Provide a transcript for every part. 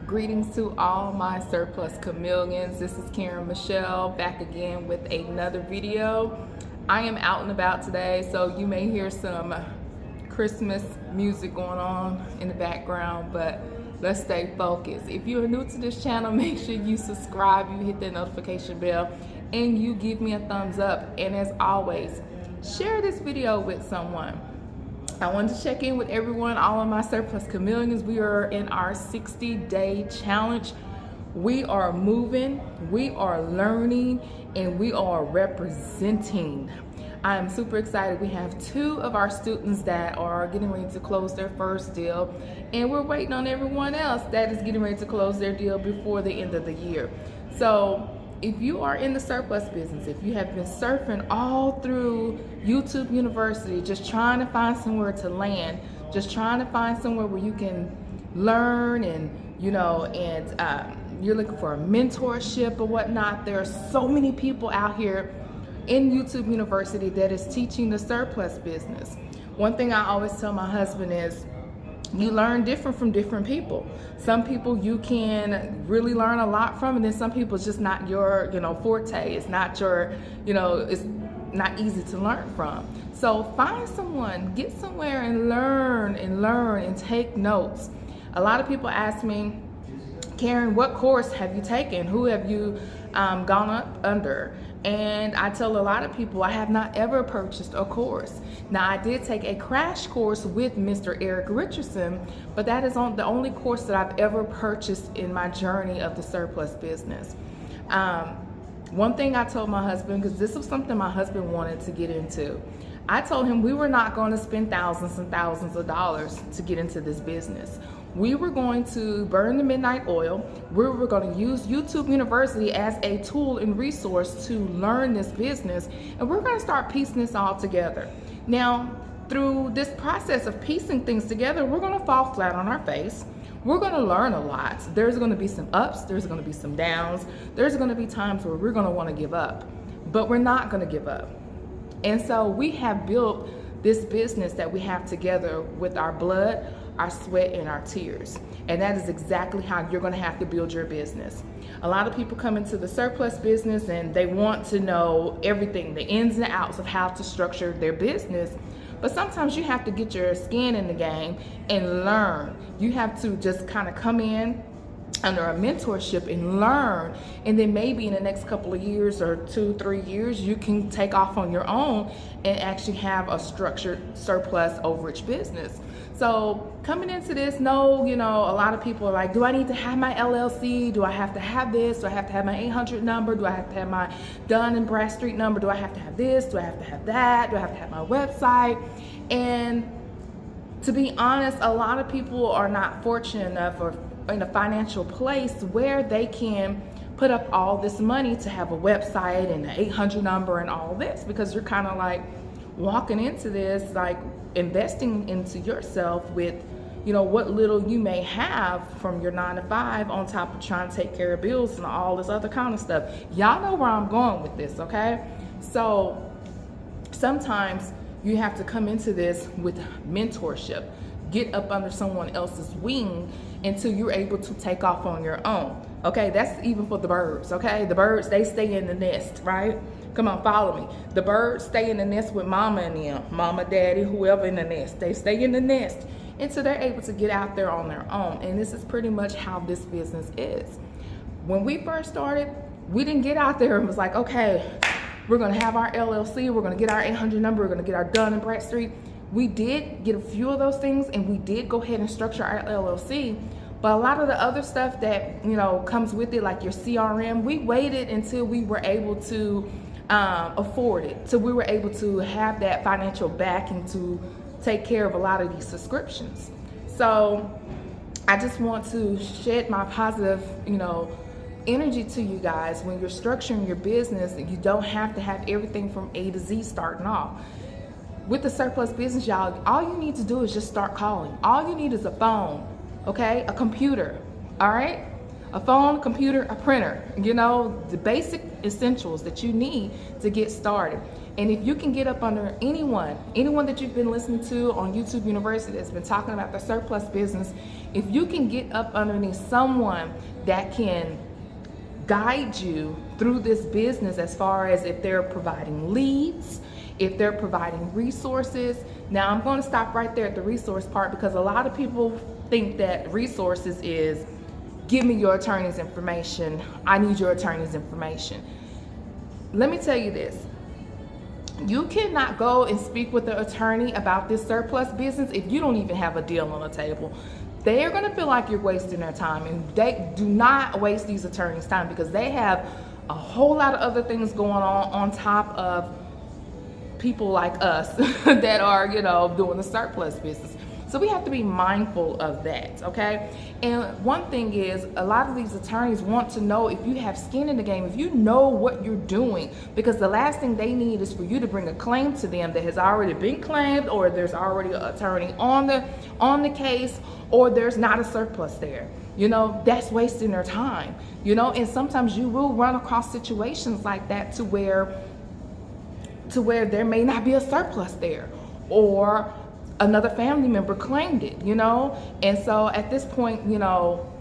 Greetings to all my surplus chameleons. This is Karen Michelle back again with another video. I am out and about today, so you may hear some Christmas music going on in the background, but let's stay focused. If you are new to this channel, make sure you subscribe, you hit that notification bell, and you give me a thumbs up. And as always, share this video with someone. I wanted to check in with everyone, all of my surplus chameleons. We are in our 60-day challenge. We are moving, we are learning, and we are representing. I am super excited. We have 2 of our students that are getting ready to close their first deal, and we're waiting on everyone else that is getting ready to close their deal before the end of the year. So if you are in the surplus business, if you have been surfing all through YouTube University, just trying to find somewhere to land, just trying to find somewhere where you can learn and, you're looking for a mentorship or whatnot, there are so many people out here in YouTube University that is teaching the surplus business. One thing I always tell my husband is, you learn different from different people. Some people you can really learn a lot from, and then some people it's just not your, forte. It's not your, it's not easy to learn from. So find someone, get somewhere and learn and take notes. A lot of people ask me, Karen, what course have you taken? Who have you gone up under? And I tell a lot of people I have not ever purchased a course. Now I did take a crash course with Mr. Eric Richardson, but that is the only course that I've ever purchased in my journey of the surplus business. One thing I told my husband, because this was something my husband wanted to get into, I told him we were not going to spend thousands and thousands of dollars to get into this business. We were going to burn the midnight oil. We were going to use YouTube University as a tool and resource to learn this business, and we're going to start piecing this all together. Now, through this process of piecing things together, we're going to fall flat on our face. We're going to learn a lot. There's going to be some ups, there's going to be some downs, there's going to be times where we're going to want to give up, but we're not going to give up. And so we have built this business that we have together with our blood, our sweat, and our tears. And that is exactly how you're going to have to build your business. A lot of people come into the surplus business and they want to know everything, the ins and outs of how to structure their business. But sometimes you have to get your skin in the game and learn. You have to just kind of come in under a mentorship and learn, and then maybe in the next couple of years or 2-3 years you can take off on your own and actually have a structured surplus overage business. So coming into this, a lot of people are like, do I need to have my LLC? Do I have to have this? Do I have to have my 800 number? Do I have to have my Dun & Bradstreet number? Do I have to have this? Do I have to have that? Do I have to have my website? And to be honest, a lot of people are not fortunate enough or in a financial place where they can put up all this money to have a website and an 800 number and all this, because you're kind of like walking into this, like investing into yourself with, what little you may have from your 9 to 5 on top of trying to take care of bills and all this other kind of stuff. Y'all know where I'm going with this, okay? So sometimes you have to come into this with mentorship, get up under someone else's wing until you're able to take off on your own. Okay, that's even for the birds, okay? The birds, they stay in the nest, right? Come on, follow me. The birds stay in the nest with mama and them, mama, daddy, whoever in the nest. They stay in the nest until they're able to get out there on their own. And this is pretty much how this business is. When we first started, we didn't get out there and was like, okay, we're gonna have our LLC, we're gonna get our 800 number, we're gonna get our Dun & Bradstreet. We did get a few of those things, and we did go ahead and structure our LLC. But a lot of the other stuff that, comes with it, like your CRM, we waited until we were able to afford it. So we were able to have that financial backing to take care of a lot of these subscriptions. So I just want to shed my positive, energy to you guys. When you're structuring your business, you don't have to have everything from A to Z starting off. With the surplus business, y'all, all you need to do is just start calling. All you need is a phone, okay? A computer, all right? A phone, computer, a printer, the basic essentials that you need to get started. And if you can get up under anyone that you've been listening to on YouTube University that's been talking about the surplus business, If you can get up underneath someone that can guide you through this business, as far as if they're providing leads, if they're providing resources. Now I'm going to stop right there at the resource part, because a lot of people think that resources is, give me your attorney's information, I need your attorney's information. Let me tell you this. You cannot go and speak with the attorney about this surplus business if you don't even have a deal on the table. They are going to feel like you're wasting their time, and they do not waste these attorneys' time, because they have a whole lot of other things going on top of people like us that are, you know, doing the surplus business. So we have to be mindful of that, okay? And one thing is, a lot of these attorneys want to know if you have skin in the game, if you know what you're doing, because the last thing they need is for you to bring a claim to them that has already been claimed, or there's already an attorney on the case, or there's not a surplus there. You know, that's wasting their time, you know? And sometimes you will run across situations like that to where there may not be a surplus there, or another family member claimed it, you know? And so at this point, you know,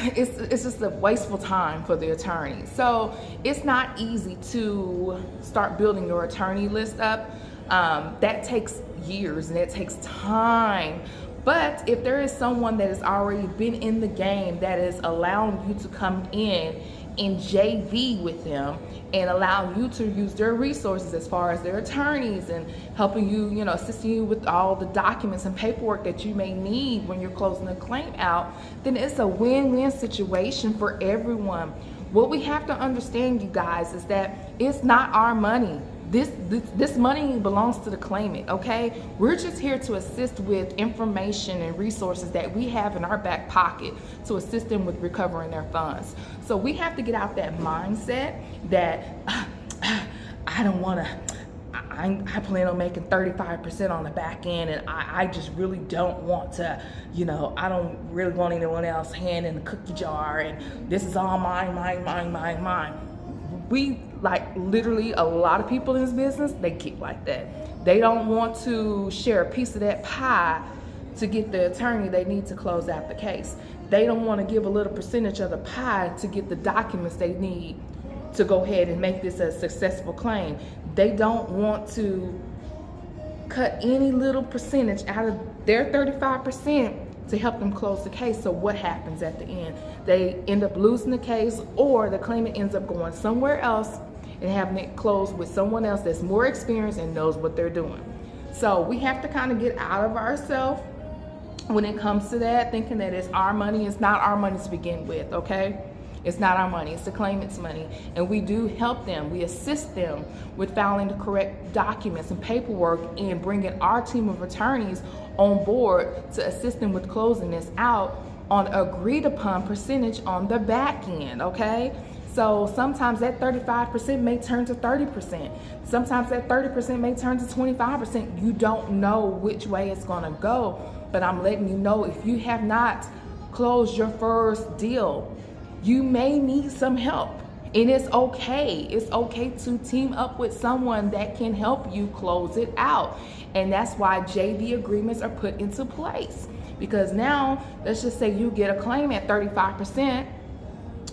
it's just a wasteful time for the attorney. So it's not easy to start building your attorney list up. That takes years and it takes time. But if there is someone that has already been in the game that is allowing you to come in and JV with them and allow you to use their resources as far as their attorneys and helping you, you know, assisting you with all the documents and paperwork that you may need when you're closing a claim out, then it's a win-win situation for everyone. What we have to understand, you guys, is that it's not our money. This money belongs to the claimant, okay? We're just here to assist with information and resources that we have in our back pocket to assist them with recovering their funds. So we have to get out that mindset that I don't want to, I plan on making 35% on the back end, and I just really don't want to, you know, I don't really want anyone else hand in the cookie jar, and this is all mine. We, like, literally a lot of people in this business, they keep like that. They don't want to share a piece of that pie to get the attorney they need to close out the case. They don't want to give a little percentage of the pie to get the documents they need to go ahead and make this a successful claim. They don't want to cut any little percentage out of their 35% to help them close the case. So what happens at the end? They end up losing the case, or the claimant ends up going somewhere else and having it closed with someone else that's more experienced and knows what they're doing. So we have to kind of get out of ourselves when it comes to that, thinking that it's our money. It's not our money to begin with, okay? It's not our money, it's the claimant's money. And we do help them, we assist them with filing the correct documents and paperwork and bringing our team of attorneys on board to assist them with closing this out on agreed upon percentage on the back end, okay? So sometimes that 35% may turn to 30%. Sometimes that 30% may turn to 25%. You don't know which way it's gonna go, but I'm letting you know, if you have not closed your first deal, you may need some help. And it's okay. It's okay to team up with someone that can help you close it out. And that's why JV agreements are put into place. Because now, let's just say you get a claim at 35%,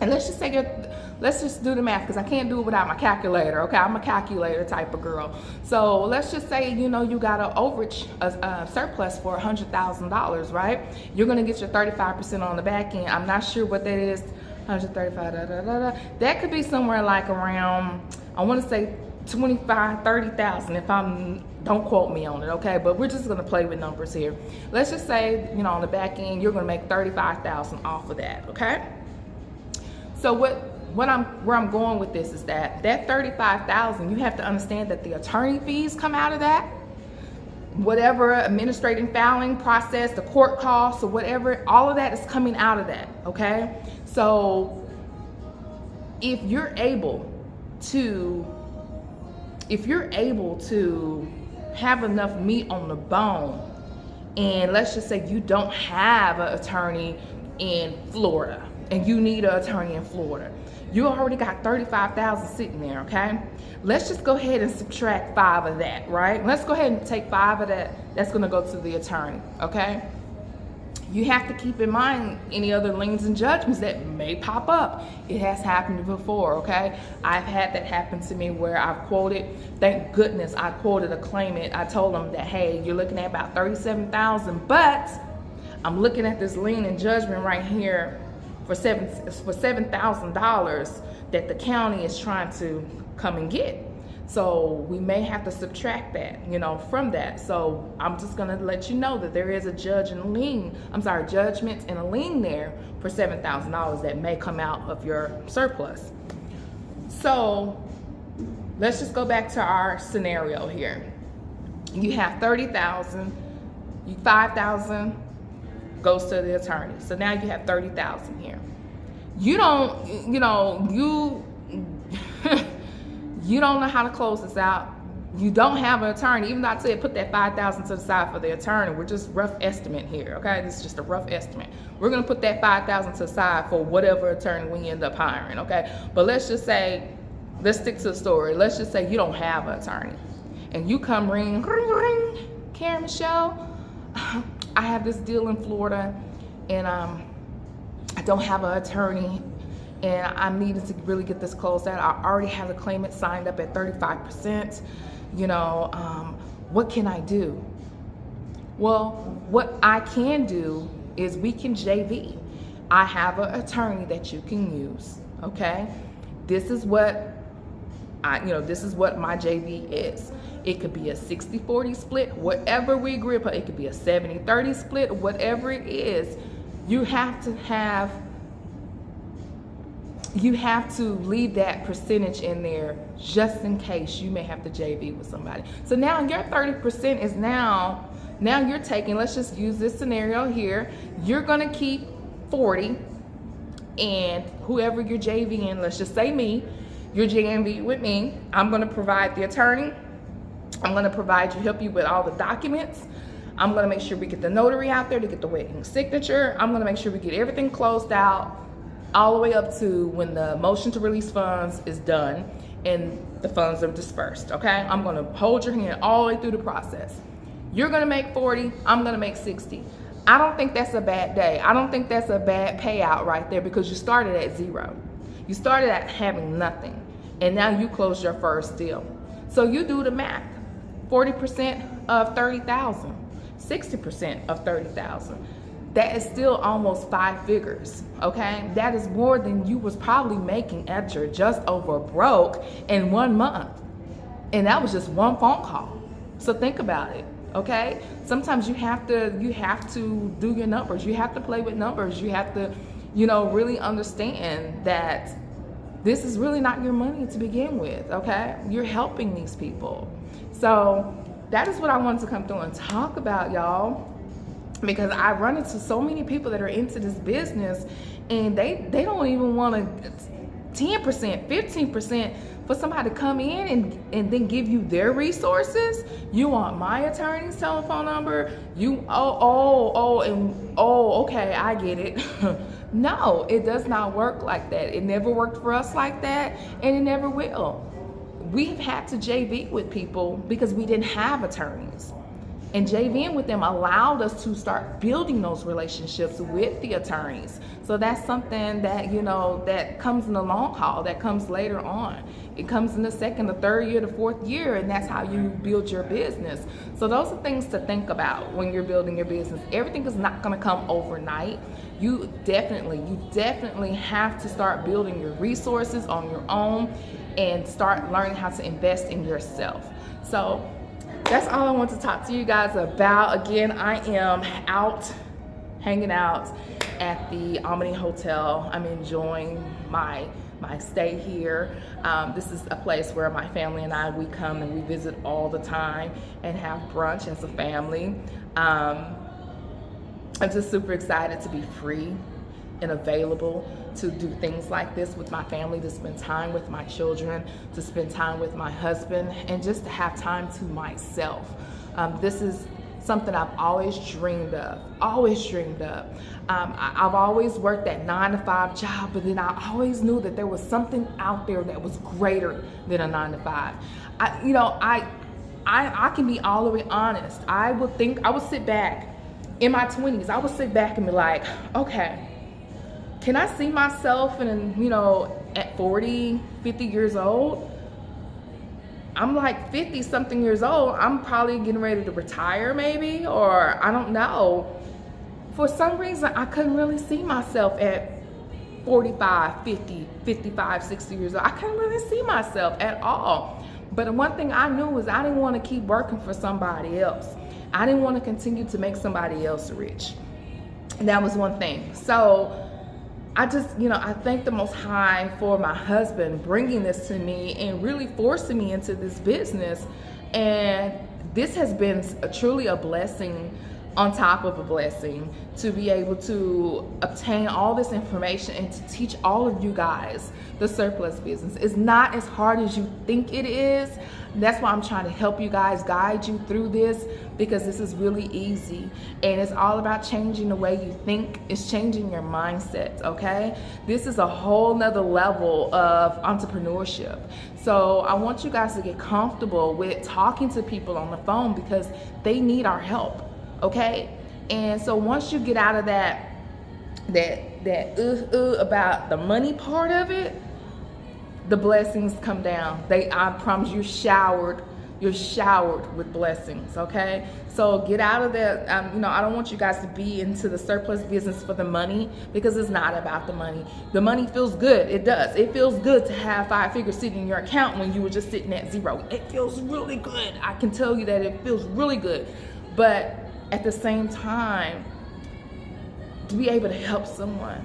and let's just do the math, because I can't do it without my calculator, okay? I'm a calculator type of girl. So let's just say, you know, you got an overage, a surplus for $100,000, right? You're gonna get your 35% on the back end. I'm not sure what that is, 135, That could be somewhere like around, I wanna say 25, 30,000 if don't quote me on it, okay? But we're just gonna play with numbers here. Let's just say, you know, on the back end, you're gonna make 35,000 off of that, okay? So where I'm going with this is that 35,000, you have to understand that the attorney fees come out of that, whatever administrative filing process, the court costs or whatever, all of that is coming out of that, okay? So if you're able to have enough meat on the bone, and let's just say you don't have an attorney in Florida and you need an attorney in Florida, you already got 35,000 sitting there, okay? Let's just go ahead and subtract 5 of that, right? Let's go ahead and take 5 of that. That's gonna go to the attorney, okay? you have to keep in mind any other liens and judgments that may pop up. It has happened before, okay? I've had that happen to me where I've quoted, thank goodness I quoted a claimant. I told them that, hey, you're looking at about $37,000, but I'm looking at this lien and judgment right here for $7,000 that the county is trying to come and get. So we may have to subtract that, you know, from that. So I'm just gonna let you know that there is a judgment and a lien there for $7,000 that may come out of your surplus. So let's just go back to our scenario here. You have $30,000, $5,000 goes to the attorney. So now you have $30,000 here. You don't, you know, you don't know how to close this out. You don't have an attorney. Even though I said put that $5,000 to the side for the attorney, we're just rough estimate here, okay? This is just a rough estimate. We're gonna put that $5,000 to the side for whatever attorney we end up hiring, okay? But let's just say, let's stick to the story. Let's just say you don't have an attorney, and you come ring, ring, ring, Karen Michelle, I have this deal in Florida, and I don't have an attorney, and I'm needing to really get this closed out. I already have the claimant signed up at 35%. You know, what can I do? Well, what I can do is we can JV. I have an attorney that you can use, okay? This is what this is what my JV is. It could be a 60-40 split, whatever we agree upon. It could be a 70-30 split, whatever it is. You have to leave that percentage in there just in case you may have to JV with somebody. So now your 30% is now you're taking, let's just use this scenario here. You're gonna keep 40, and whoever you're JVing, let's just say me, you're JV with me. I'm gonna provide the attorney. I'm gonna help you with all the documents. I'm gonna make sure we get the notary out there to get the wedding signature. I'm gonna make sure we get everything closed out all the way up to when the motion to release funds is done and the funds are dispersed, okay? I'm gonna hold your hand all the way through the process. You're gonna make 40, I'm gonna make 60. I don't think that's a bad day. I don't think that's a bad payout right there, because you started at zero. You started at having nothing, and now you closed your first deal. So you do the math. 40% of 30,000, 60% of 30,000. That is still almost 5 figures, okay? That is more than you was probably making at your just over broke in 1 month. And that was just one phone call. So think about it, okay? Sometimes you have to do your numbers. You have to play with numbers. You have to, really understand that this is really not your money to begin with, okay? You're helping these people. So that is what I wanted to come through and talk about, y'all, because I run into so many people that are into this business, and they don't even want to 10%, 15% for somebody to come in and then give you their resources. You want my attorney's telephone number? Okay, I get it. No, it does not work like that. It never worked for us like that, and it never will. We've had to JV with people because we didn't have attorneys. And JVing with them allowed us to start building those relationships with the attorneys. So that's something that, that comes in the long haul, that comes later on. It comes in the second, the third year, the fourth year, and that's how you build your business. So those are things to think about when you're building your business. Everything is not gonna come overnight. You definitely have to start building your resources on your own and start learning how to invest in yourself. So that's all I want to talk to you guys about. Again, I am out hanging out at the Omni Hotel. I'm enjoying my stay here. This is a place where my family and we come and we visit all the time and have brunch as a family. I'm just super excited to be free and available to do things like this with my family, to spend time with my children, to spend time with my husband, and just to have time to myself. This is something I've always dreamed of, I've always worked that 9-to-5 job, but then I always knew that there was something out there that was greater than a 9-to-5. I can be all the way honest. I would sit back in my 20s, I would sit back and be like, okay, can I see myself in, you know, at 40, 50 years old? I'm like 50 something years old. I'm probably getting ready to retire maybe, or I don't know. For some reason, I couldn't really see myself at 45, 50, 55, 60 years old. I couldn't really see myself at all. But one thing I knew was I didn't want to keep working for somebody else. I didn't want to continue to make somebody else rich. And that was one thing. So I just, you know, I thank the Most High for my husband bringing this to me and really forcing me into this business. And this has been truly a blessing on top of a blessing to be able to obtain all this information and to teach all of you guys the surplus business. It's not as hard as you think it is. That's why I'm trying to help you guys, guide you through this, because this is really easy. And it's all about changing the way you think. It's changing your mindset, okay? This is a whole nother level of entrepreneurship. So I want you guys to get comfortable with talking to people on the phone because they need our help. Okay, and so once you get out of that about the money part of it, the blessings come down. I promise you're showered with blessings. Okay, so get out of that. You know, I don't want you guys to be into the surplus business for the money, because it's not about the money. The money feels good. It does. It feels good to have 5 figures sitting in your account when you were just sitting at 0. It feels really good. I can tell you that it feels really good, but at the same time, to be able to help someone,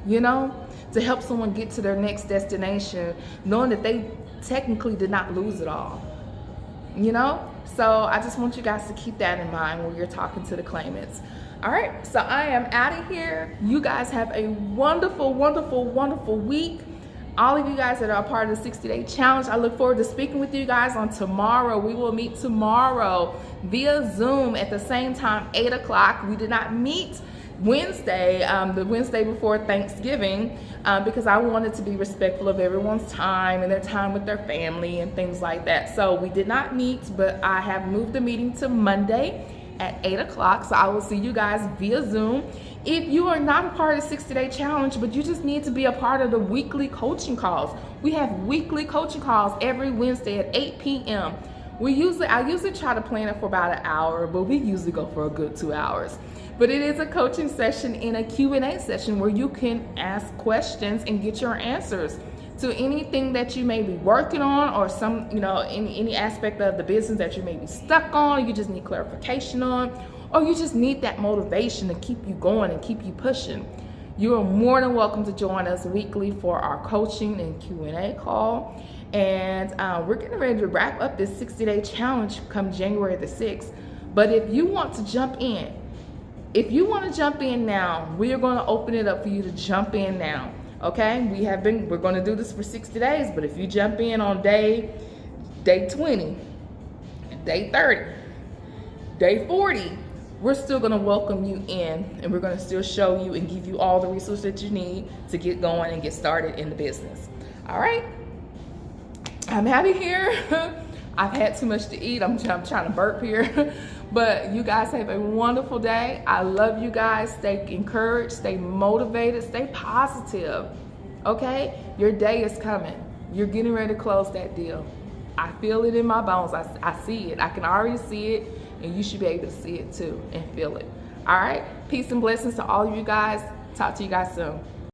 you know, to help someone get to their next destination, knowing that they technically did not lose it all, you know? So I just want you guys to keep that in mind when you're talking to the claimants. All right, so I am out of here. You guys have a wonderful, wonderful, wonderful week. All of you guys that are a part of the 60-day challenge, I look forward to speaking with you guys on tomorrow. We will meet tomorrow via Zoom at the same time, 8 o'clock. We did not meet Wednesday, the Wednesday before Thanksgiving, because I wanted to be respectful of everyone's time and their time with their family and things like that. So we did not meet, but I have moved the meeting to Monday at 8 o'clock. So I will see you guys via Zoom. If you are not a part of the 60-day challenge, but you just need to be a part of the weekly coaching calls, we have weekly coaching calls every Wednesday at 8 p.m. I usually try to plan it for about an hour, but we usually go for a good 2 hours. But it is a coaching session and a Q&A session where you can ask questions and get your answers to anything that you may be working on, or some, you know, any aspect of the business that you may be stuck on, you just need clarification on, or you just need that motivation to keep you going and keep you pushing. You are more than welcome to join us weekly for our coaching and Q&A call. And we're getting ready to wrap up this 60-day challenge come January the 6th. But if you want to jump in, now, we are going to open it up for you to jump in now. Okay, we're going to do this for 60 days, but if you jump in on day 20, day 30, day 40, we're still going to welcome you in, and we're going to still show you and give you all the resources that you need to get going and get started in the business. All right, I'm out of here. I've had too much to eat. I'm trying to burp here. But you guys have a wonderful day. I love you guys. Stay encouraged, stay motivated, stay positive. Okay? Your day is coming. You're getting ready to close that deal. I feel it in my bones. I see it. I can already see it, and you should be able to see it too and feel it. All right? Peace and blessings to all of you guys. Talk to you guys soon.